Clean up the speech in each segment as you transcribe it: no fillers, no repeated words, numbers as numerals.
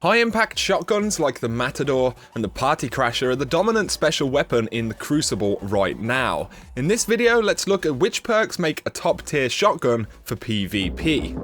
High impact shotguns like the Matador and the Party Crasher are the dominant special weapon in the Crucible right now. In this video, let's look at which perks make a top tier shotgun for PvP.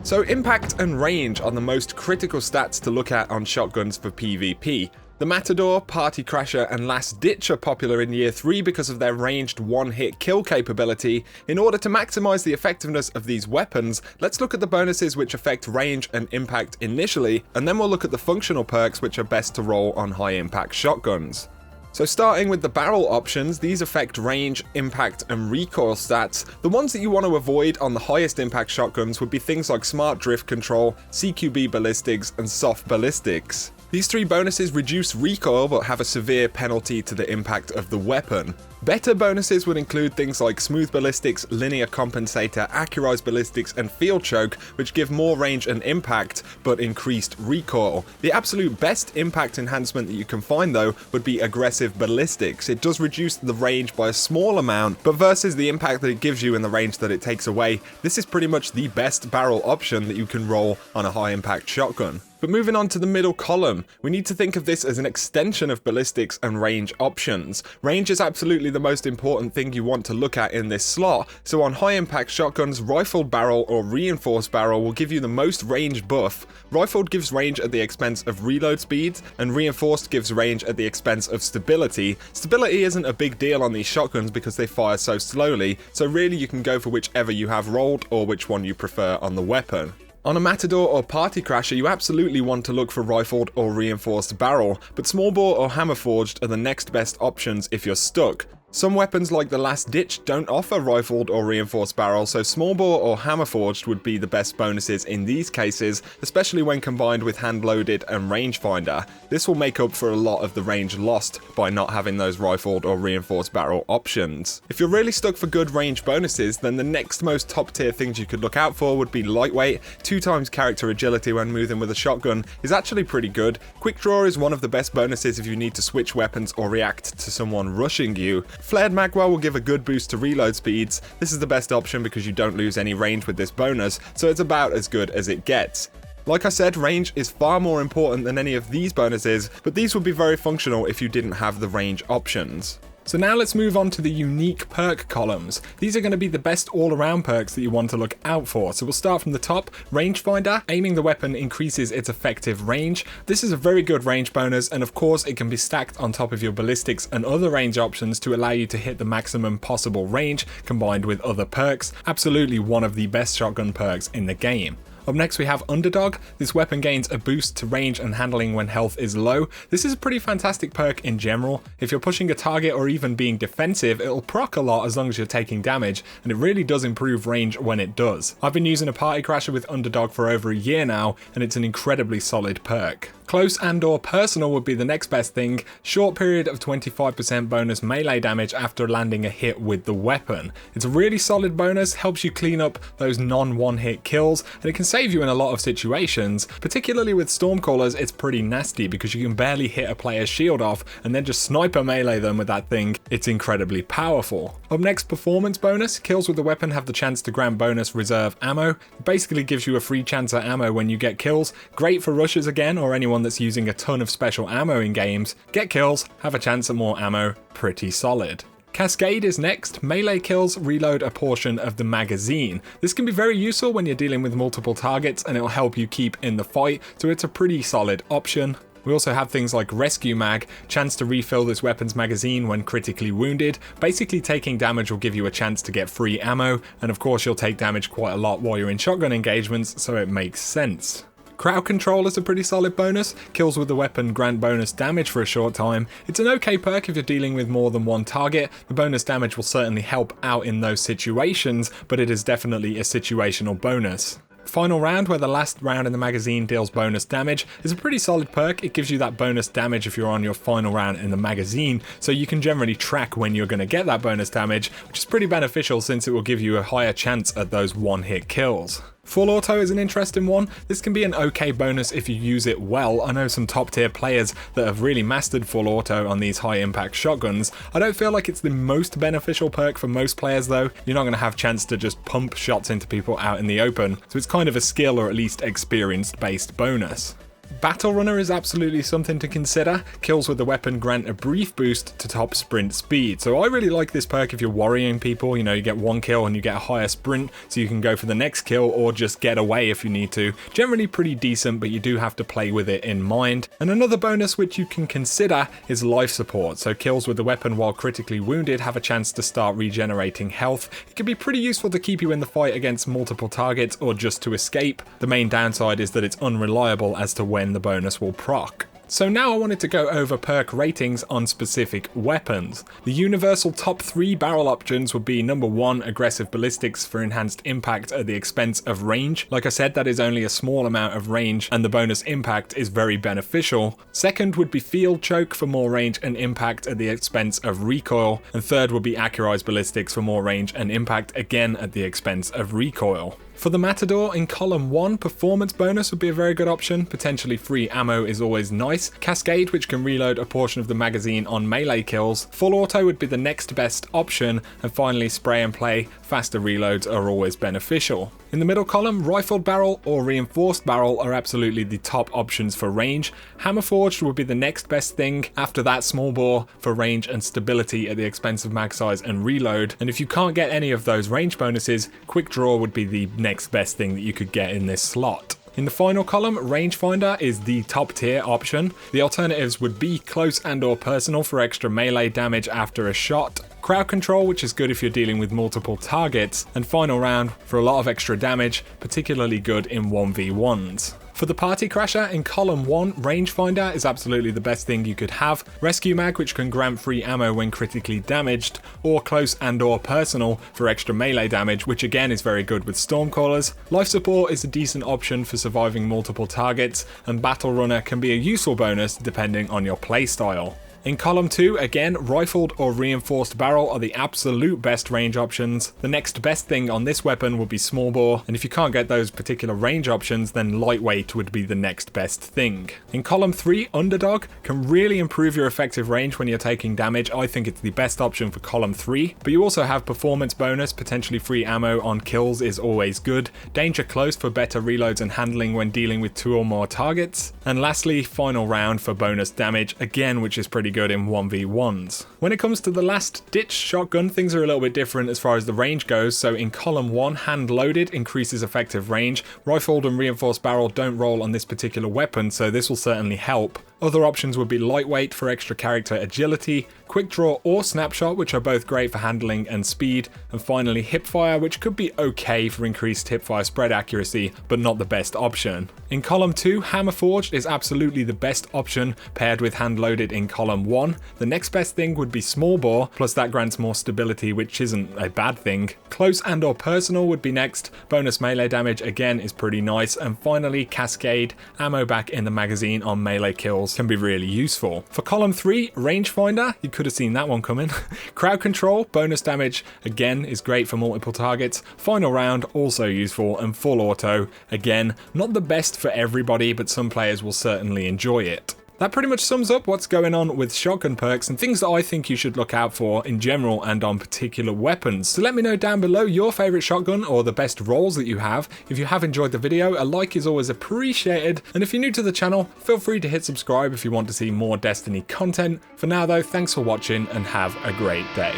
So impact and range are the most critical stats to look at on shotguns for PvP. The Matador, Party Crasher and Last Ditch are popular in Year 3 because of their ranged one-hit kill capability. In order to maximise the effectiveness of these weapons, let's look at the bonuses which affect range and impact initially, and then we'll look at the functional perks which are best to roll on high impact shotguns. So starting with the barrel options, these affect range, impact and recoil stats. The ones that you want to avoid on the highest impact shotguns would be things like smart drift control, CQB ballistics and soft ballistics. These three bonuses reduce recoil but have a severe penalty to the impact of the weapon. Better bonuses would include things like smooth ballistics, linear compensator, accurized ballistics and field choke, which give more range and impact but increased recoil. The absolute best impact enhancement that you can find though would be aggressive ballistics. It does reduce the range by a small amount, but versus the impact that it gives you and the range that it takes away, this is pretty much the best barrel option that you can roll on a high impact shotgun. But moving on to the middle column, we need to think of this as an extension of ballistics and range options. Range is absolutely the most important thing you want to look at in this slot, so on high impact shotguns, rifled barrel or reinforced barrel will give you the most range buff. Rifled gives range at the expense of reload speeds, and reinforced gives range at the expense of stability. Stability isn't a big deal on these shotguns because they fire so slowly, so really you can go for whichever you have rolled or which one you prefer on the weapon. On a Matador or Party Crasher, you absolutely want to look for rifled or reinforced barrel, but small bore or hammer forged are the next best options if you're stuck. Some weapons like the Last Ditch don't offer rifled or reinforced barrel, so small bore or hammer forged would be the best bonuses in these cases, especially when combined with hand loaded and rangefinder. This will make up for a lot of the range lost by not having those rifled or reinforced barrel options. If you're really stuck for good range bonuses, then the next most top tier things you could look out for would be lightweight. 2x character agility when moving with a shotgun is actually pretty good. Quick draw is one of the best bonuses if you need to switch weapons or react to someone rushing you. Flared magwell will give a good boost to reload speeds. This is the best option because you don't lose any range with this bonus, so it's about as good as it gets. Like I said, range is far more important than any of these bonuses, but these would be very functional if you didn't have the range options. So now let's move on to the unique perk columns. These are going to be the best all-around perks that you want to look out for. So we'll start from the top. Rangefinder. Aiming the weapon increases its effective range. This is a very good range bonus, and of course it can be stacked on top of your ballistics and other range options to allow you to hit the maximum possible range combined with other perks. Absolutely one of the best shotgun perks in the game. Up next we have Underdog. This weapon gains a boost to range and handling when health is low. This is a pretty fantastic perk in general. If you're pushing a target or even being defensive, it'll proc a lot as long as you're taking damage, and it really does improve range when it does. I've been using a Party Crasher with Underdog for over a year now, and it's an incredibly solid perk. Close and or personal would be the next best thing. Short period of 25% bonus melee damage after landing a hit with the weapon. It's a really solid bonus, helps you clean up those non-one hit kills, and it can save you in a lot of situations. Particularly with Stormcallers, it's pretty nasty because you can barely hit a player's shield off and then just sniper melee them with that thing. It's incredibly powerful. Up next, performance bonus. Kills with the weapon have the chance to grant bonus reserve ammo. It basically gives you a free chance at ammo when you get kills. Great for rushers again, or anyone that's using a ton of special ammo in games. Get kills, have a chance at more ammo, pretty solid. Cascade is next. Melee kills reload a portion of the magazine. This can be very useful when you're dealing with multiple targets, and it'll help you keep in the fight, so it's a pretty solid option. We also have things like Rescue Mag, chance to refill this weapon's magazine when critically wounded. Basically taking damage will give you a chance to get free ammo, and of course you'll take damage quite a lot while you're in shotgun engagements, so it makes sense. Crowd control is a pretty solid bonus. Kills with the weapon grant bonus damage for a short time. It's an okay perk if you're dealing with more than one target. The bonus damage will certainly help out in those situations, but it is definitely a situational bonus. Final round, where the last round in the magazine deals bonus damage, is a pretty solid perk. It gives you that bonus damage if you're on your final round in the magazine, so you can generally track when you're going to get that bonus damage, which is pretty beneficial since it will give you a higher chance at those one-hit kills. Full auto is an interesting one. This can be an okay bonus if you use it well. I know some top tier players that have really mastered full auto on these high impact shotguns. I don't feel like it's the most beneficial perk for most players though. You're not going to have chance to just pump shots into people out in the open, so it's kind of a skill or at least experience based bonus. Battle Runner is absolutely something to consider. Kills with the weapon grant a brief boost to top sprint speed. So I really like this perk if you're worrying people. You know, you get one kill and you get a higher sprint so you can go for the next kill or just get away if you need to. Generally pretty decent, but you do have to play with it in mind. And another bonus which you can consider is life support. So kills with the weapon while critically wounded have a chance to start regenerating health. It can be pretty useful to keep you in the fight against multiple targets or just to escape. The main downside is that it's unreliable as to when the bonus will proc. So now I wanted to go over perk ratings on specific weapons. The universal top 3 barrel options would be number 1, aggressive ballistics for enhanced impact at the expense of range. Like I said, that is only a small amount of range and the bonus impact is very beneficial. Second would be field choke for more range and impact at the expense of recoil. And third would be accurized ballistics for more range and impact, again at the expense of recoil. For the Matador in column 1, performance bonus would be a very good option. Potentially free ammo is always nice. Cascade, which can reload a portion of the magazine on melee kills. Full auto would be the next best option. And finally, spray and play. Faster reloads are always beneficial. In the middle column, rifled barrel or reinforced barrel are absolutely the top options for range. Hammer forged would be the next best thing. After that, small bore for range and stability at the expense of mag size and reload. And if you can't get any of those range bonuses, quick draw would be the next best thing that you could get in this slot. In the final column, rangefinder is the top tier option. The alternatives would be close and or personal for extra melee damage after a shot, crowd control, which is good if you're dealing with multiple targets, and final round for a lot of extra damage, particularly good in 1v1s. For the Party Crasher in column 1, rangefinder is absolutely the best thing you could have. Rescue mag, which can grant free ammo when critically damaged, or close and or personal for extra melee damage, which again is very good with Stormcallers. Life support is a decent option for surviving multiple targets, and Battle Runner can be a useful bonus depending on your playstyle. In column 2, again, rifled or reinforced barrel are the absolute best range options. The next best thing on this weapon would be small bore, and if you can't get those particular range options, then lightweight would be the next best thing. In column 3, underdog can really improve your effective range when you're taking damage. I think it's the best option for column 3, but you also have performance bonus, potentially free ammo on kills is always good. Danger close for better reloads and handling when dealing with 2 or more targets. And lastly, final round for bonus damage, again, which is pretty good in 1v1s. When it comes to the last ditch shotgun, things are a little bit different as far as the range goes. So in column 1, hand loaded increases effective range. Rifled and reinforced barrel don't roll on this particular weapon, so this will certainly help. Other options would be lightweight for extra character agility, quick draw or snapshot, which are both great for handling and speed, and finally hipfire, which could be okay for increased hipfire spread accuracy, but not the best option. In column 2, hammer forged is absolutely the best option paired with hand loaded in column 1. The next best thing would be small bore, plus that grants more stability, which isn't a bad thing. Close and or personal would be next. Bonus melee damage again is pretty nice, and finally cascade, ammo back in the magazine on melee kills can be really useful. For column 3, rangefinder, you could have seen that one coming. Crowd control, bonus damage again is great for multiple targets. Final round also useful, and full auto again not the best for everybody, but some players will certainly enjoy it. That pretty much sums up what's going on with shotgun perks and things that I think you should look out for in general and on particular weapons. So let me know down below your favourite shotgun or the best rolls that you have. If you have enjoyed the video, a like is always appreciated. And if you're new to the channel, feel free to hit subscribe if you want to see more Destiny content. For now though, thanks for watching and have a great day.